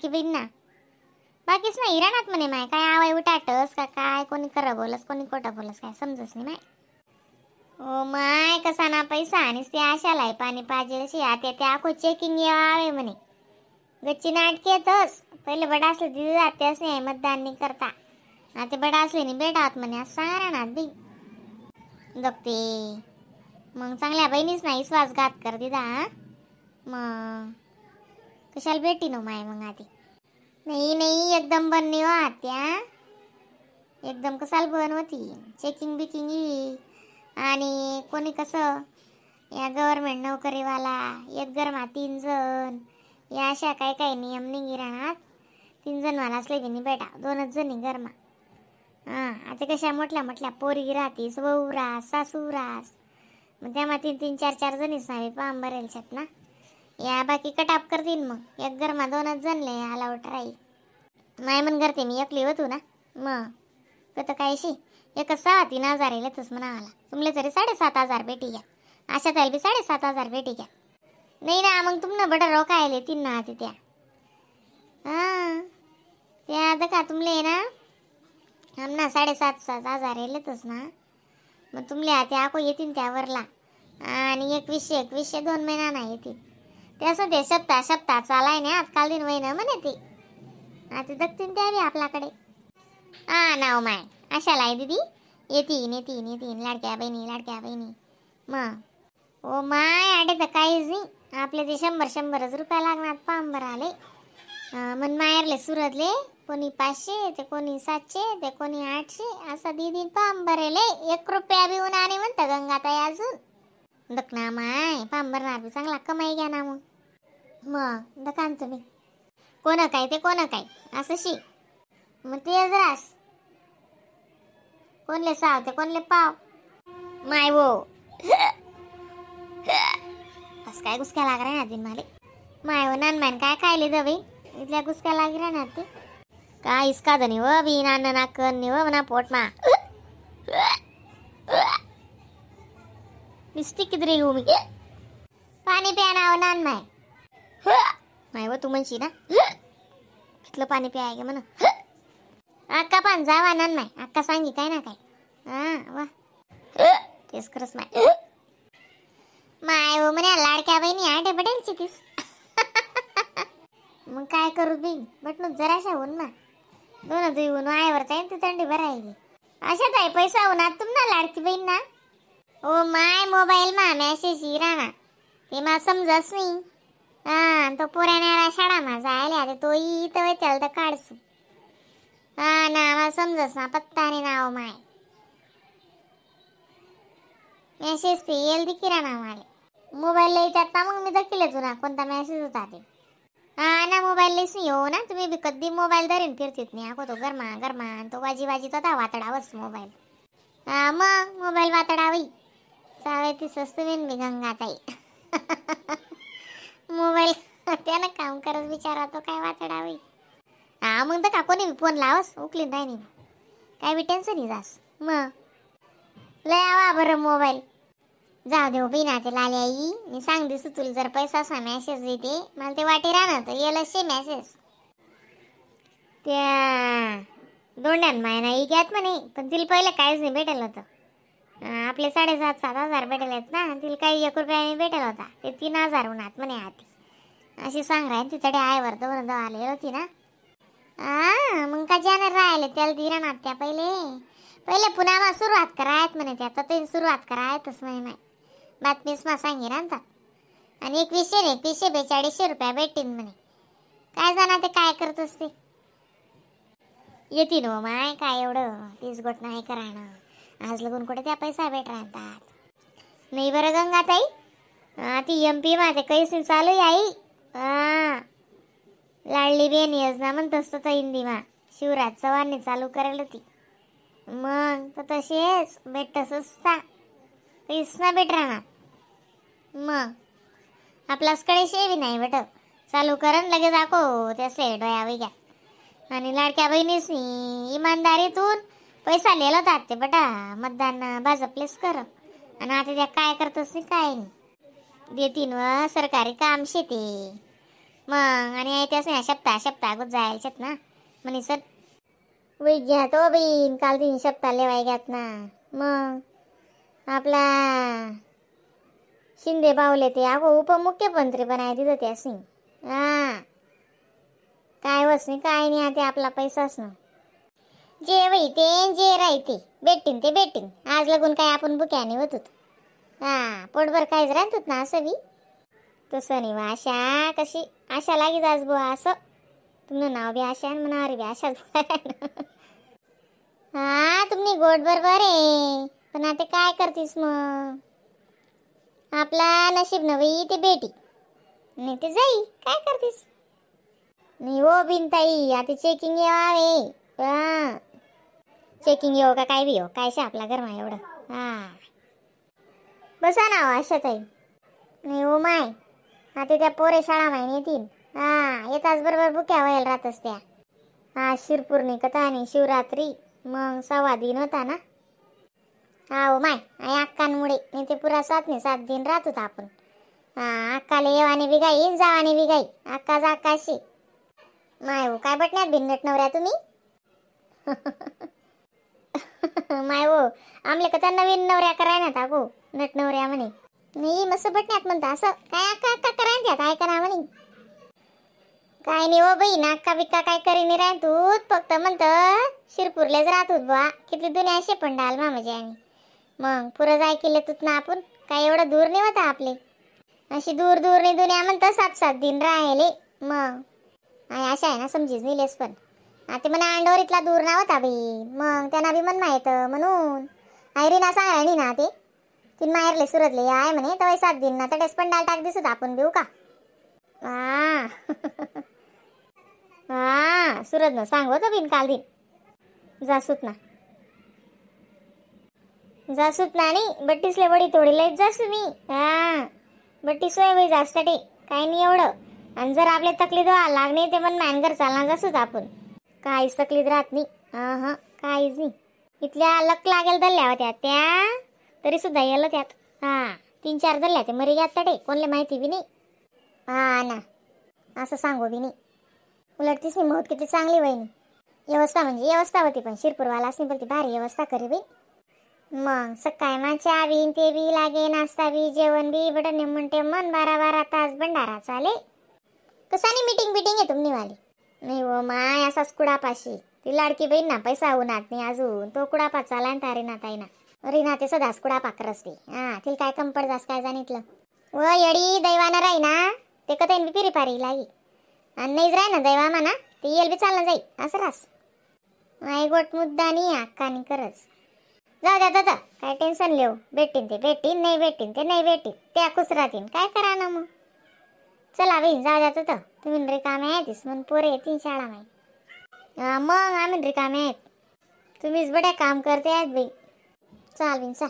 लाडकी बहीण ना. बाकीच नाही राहणार म्हणे माय काय आवाय उठाटस का काय, कोणी खरं बोलस कोणी खोटं बोलस काय समजस नाही माय. ओ माय कसा ना पैसा आणि ते आशालाय पाणी पाजेल आता ते आखो चेकिंग यावे म्हणे. गच्ची नाटकेतच पहिले बडा असले दिदी जातेच नाही मतदान नाही करता. आता बडा असले नाही बेटात म्हणे असं सांगा राहणार बी जगते. मग चांगल्या बहिणीच नाही विश्वासघात कर दिदा. मग कशाला भेटी नो माय मग आधी. नाही नाही एकदम बनली हो आत्या. एकदम कसाल बन होती चेकिंग बिकिंग आणि कोणी कसं या गव्हर्नमेंट नोकरीवाला एक गरमा 3 जण या अशा काय काय नियम नाही राहणार. 3 जण मला असले की नाही बेटा 2च जणी गरमा. आता कशा म्हटल्या पोरी राहतीस वहुरास सासूरास मग त्यामा 3 4 4 जणीच नावे पाम भरेल शेत ना. या बाकी कटाप करतील मग एक गरमा 2च जणले अलाउट राही. माय मन करते मी एकली होतो ना मग कत कायशी एकच 3,000 येतच म्हणाला. तुमले तरी 7,500 भेटी घ्या. अशा ताई बी 7,500 भेटी घ्या. नाही ना मग तुमनं बडं रोकायले 3 ना त्या. त्या आता का तुमले ना आमना 7,500 येतच ना. मग तुमले आता आको येतील त्यावरला आणि 2100 2 महिना नाही येतील. त्याचं ते सप्ताह चालाय नाही आजकाल दिन वय ना म्हणे ते. आता दखतीन त्या बी आपल्याकडे. नाव माय अशाला आहे दीदी येतीन लाडक्या बहिणी मग ओ माय आडे तर काहीच नाही. आपले ते 100 रुपये लागणार पाम भराले. मन मायरले सुरतले कोणी 500 ते कोणी 700 ते कोणी 800 असं दीदी पाम भरेले. 1 रुपया बी उन्हा आणि म्हणतं गंगाताई अजून दखना माय पाम भरणार बी चांगला कमाई घ्या ना मग दकान तुम्ही कोण काय ते कोण काय असं शी मग ते जरास कोणले साव ते कोणले पाव माय वो बस काय गुसका लाग राहणार दिन माले माय वो नान काय खायले दबाई इथल्या गुसका लागी राहणार ते काय इसका धनी व बी नान नाकन नि व मना पोट मा मिस्टी किधरे मी पाणी प्याना हो नान माय वो तू म्हणशी ना तिथलं पाणी प्याय म्हणा. अक्का पण जावा नान माय अक्का सांगी काय ना काय. वा तेच खरंच माय हो म्हणे लाडक्या बहिणी आटे पटेलची तीस. मग काय करू बी बटणूच जराशा होऊन ना 2 येऊन आयावर जाईन ती थंडी भरायली. अशात आहे पैसा होणार तुम ना लाडकी बहीण ना. ओ माय मोबाईल मा मेसेज राहणार ते मला समजस नाही. तो पुराण्या शाळा मा जायला आता तो इथं त्याला तर काढसू. ना मला समजस ना पत्ता नाही नाव माय मेसेज पे येल दिकी राहणार माले मोबाईल येतात ना. मग मी दाखिले तुला कोणता मेसेज होता ते. ना मोबाईल लेस नाही हो ना तुम्ही बी कधी मोबाईल धरीन फिरतीत नाही आखो तो गरमा तो वाजी होता वातडावच मोबाईल. मग मोबाईल वातडावी चावे ती सस्तवीन मी गंगाताई. मोबाईल त्यानं काम करत विचारा तो काय वातडावी. मग तर का कोणी फोन लावस उकलीन राही नाही काय बी टेन्शन नाही जास. मग लय आवा बरं मोबाईल जाऊ देऊ बिना ते लाले आई मी सांग दिसू तुला जर पैसा असा मेसेज येते मला ते वाटे राहणार तर येल शे मेसेज त्या दोंड्यान मायना घ्यात म्हणे. पण तिला पहिलं काहीच नाही भेटेल होतं. आपले 7,500 भेटेल आहेत ना तिला काही 1 रुपयाने भेटेल होता ते 3,000 उन्हात म्हणे आधी अशी सांग राहील तिकडे आयवर दोन आले होती ना. मग का जाणार राहिले त्याला दिरा ना त्या पहिले पुन्हा सुरुवात करायत म्हणे त्या तर सुरुवात करायतच म्हणे नाही बातमीच मा सांगी राहतात. आणि 2142 रुपया भेटतील म्हणे. काय जाणार ते काय करत असते येतील हो माय काय एवढं 30 गोट नाही करायनं आज लगून कुठे त्या पैसा भेट राहतात नाही बरं गंगाताई. ती MP मा ते कैसी चालू आई. लाडली बेन योजना म्हणतोस तो हिंदी मा शिवराज चव्हाणने चालू करेल होती. मग तर तसेच भेटतच असता पैस ना भेट राहणार. मग आपल्याकडे शेवी नाही बेट चालू करण लगे दाखो त्यासे डोया वैग्या. आणि लाडक्या बहिणीस इमानदारीतून पैसा लिहिला होता ते बटा मतदान भाजपलेच कर. आणि आता त्या काय करतस नाही काय नाही देतीन व सरकारी काम शेते मग आणि आहे त्याच नाही शप्ता अगोद जायच्यात ना म्हणे सर वै घ्या तो बीन काल 3 शप्ता लेवाय घ्यात ना. मग आपला शिंदे बावले ते अगो उपमुख्यमंत्री बनाय तिथं त्यासनी. हा काय वस नाही काय नाही आता आपला पैसाच ना जे वैते जे राहते भेटीन ते भेटीन. आज लगून काय आपण बुक्याने होत. हा पोटभर काहीच राहतोत ना असं बी तसं नाही वा आशा कशी आशा लागीच आज बुवा असं तुमनं नाव बी आशा आणि म्हणावर बी आशाच. हा तुम्ही गोड बरोबर आहे पण आता काय करतीस मग आपला नशीब नवी ते बेटी नाही ते जाई काय करतीस. नाही हो बिनताई आता चेकिंग यावे चेकिंग येऊ का काय बी हो काय शा आपला गरमा एवढं. हा बसा ना आशा ताई. नाही हो माय आता त्या पोरे शाळा माहिती येतील. हा येताच बरोबर बुक्या व्हायला राहतच त्या. हा शिरपूरनी कथा आणि शिवरात्री मग 6 दिन होता ना. हा माय आई अक्कांमुळे नाही ते पुरा 7 दिन राहत होता आपण. हा अक्काला येवाने बी गाई जावाने बी गाई अक्काच अक्काशी. माय हो काय बटण्यात भिनट नवऱ्या तुम्ही. माय हो आमले का त्या नवीन नवऱ्या कराय ना टाकू नट नवऱ्या म्हणे. नाही मस्त बटण्यात म्हणता असं काय अक्का अक्का कराय त्यात काय करा म्हणे. काय नाही हो बाई नाक्का बिक्का काय करीने राह तू फक्त म्हणत शिरपूरलेच राहत होत बा किती दुनिया असे पण डाल मामाजे आणि मग पुरं जाय केलं तुत ना आपण काय एवढं दूर नाही होता आपले. अशी दूर दूर नाही दुनिया म्हणतं 7 दिन राहिले. मग अशा आहे ना समजीच निलेस पण आता म्हणा अंडोरीतला दूर ना होता बाई मग त्यांना बी मन माहित म्हणून आयरी ना सांगा ना ते तीन माहेरले सुरतले आहे म्हणे तर 7 दिन ना तर पण डाल टाक दिसत आपण देऊ का. हा हा सुरत न सांगतो बिन काल दिन जासूत ना नाही बट्टीसले वडी तोडी लईत जासू मी. हा बट्टी सोय बाई जास्त काही नाही एवढं आणि जर आपले तकलीफ व्हायला लागणे ते पण मॅनगर चालणार जासूच आपण काहीच तकलीफ राहत नाही. हा हा काहीच नाही इथल्या लक लागेल दल्ल्या होत्या त्या तरी सुद्धा येलं त्यात. हा 3-4 दल्ल्या ते मरी घ्यात तडे कोणले माहिती बी नाही. हा ना असं सांगू बी नाही उलट तीच नाही महोत किती चांगली वहिनी व्यवस्था म्हणजे व्यवस्था होती पण शिरपूरवाला असली पण ती भारी व्यवस्था करी बी. मग सकाळी मग चहा बी ते बी लागे नाश्ता बी जेवण बी बटन म्हणते मन 12-12 तास भंडारा चाले. कसानी मीटिंग बिटिंग आहे तुमनी वाली. नाही हो माय असाच कुडापाशी ती लाडकी बहीण ना पैसा होणार नाही अजून तो कुडापा चाला आणि तारे ना ताई ना रीना ते सदाच कुडापा करसते. हा तिला काय कंपड जास काय जाणितलं व येडी दैवाना राही ना ते कथा बी पिरी पारी लागी आणि नाहीच राही ना दैवा म्हणा ते येल बी चालना जाई असं रास आई गोट मुद्दा नाही अक्कानी करच. जाऊ द्या दादा काय टेन्शन लिहू भेटीन ते नाही भेटीन ते नाही भेटीन त्या खुश राहतीन काय करा ना मग. चला बहीण जाऊ द्या तर तुम्ही रिकामे आहेतच म्हणून पोरे येतील शाळा माही मग आम्ही रिकामे आहेत तुम्हीच बड्या काम करते आहेत बाई. चाल बिन चाल.